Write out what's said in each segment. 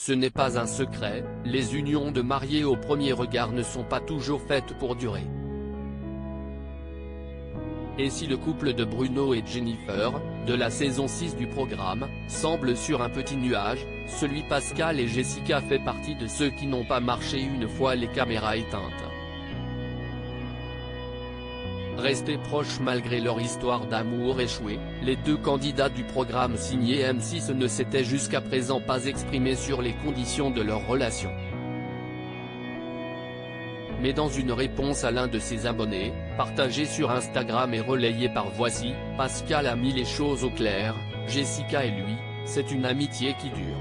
Ce n'est pas un secret, les unions de mariés au premier regard ne sont pas toujours faites pour durer. Et si le couple de Bruno et Jennifer, de la saison 6 du programme, semble sur un petit nuage, celui Pascal et Jessica fait partie de ceux qui n'ont pas marché une fois les caméras éteintes. Restés proches malgré leur histoire d'amour échouée, les deux candidats du programme signé M6 ne s'étaient jusqu'à présent pas exprimés sur les conditions de leur relation. Mais dans une réponse à l'un de ses abonnés, partagée sur Instagram et relayée par Voici, Pascal a mis les choses au clair: Jessica et lui, c'est une amitié qui dure.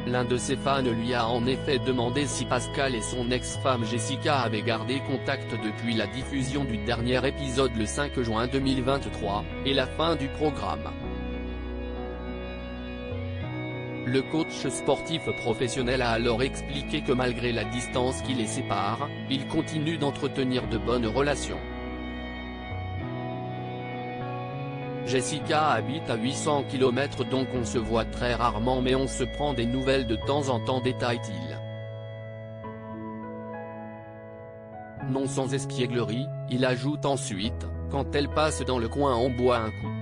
L'un de ses fans lui a en effet demandé si Pascal et son ex-femme Jessica avaient gardé contact depuis la diffusion du dernier épisode le 5 juin 2023, et la fin du programme. Le coach sportif professionnel a alors expliqué que malgré la distance qui les sépare, ils continuent d'entretenir de bonnes relations. Jessica habite à 800 km donc on se voit très rarement mais on se prend des nouvelles de temps en temps, détaille-t-il. Non sans espièglerie, il ajoute ensuite: quand elle passe dans le coin on boit un coup.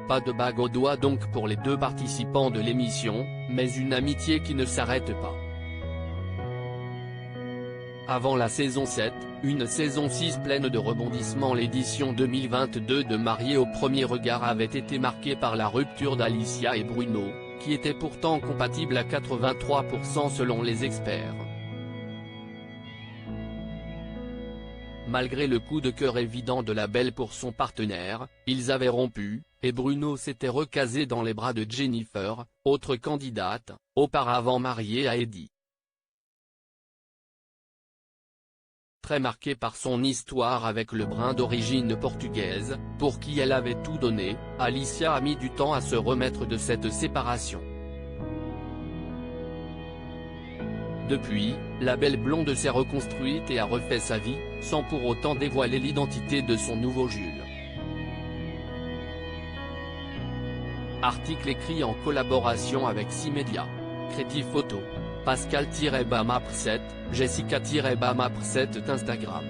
Pas de bague au doigt donc pour les deux participants de l'émission, mais une amitié qui ne s'arrête pas. Avant la saison 7, une saison 6 pleine de rebondissements, l'édition 2022 de Mariés au premier regard avait été marquée par la rupture d'Alicia et Bruno, qui était pourtant compatible à 83% selon les experts. Malgré le coup de cœur évident de la belle pour son partenaire, ils avaient rompu, et Bruno s'était recasé dans les bras de Jennifer, autre candidate, auparavant mariée à Eddie. Très marquée par son histoire avec le brun d'origine portugaise, pour qui elle avait tout donné, Alicia a mis du temps à se remettre de cette séparation. Depuis, la belle blonde s'est reconstruite et a refait sa vie, sans pour autant dévoiler l'identité de son nouveau Jules. Article écrit en collaboration avec 6 médias. Créatif photo. Pascal-Bamapr7, Jessica-Bamapr7 Instagram.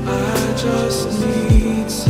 I just need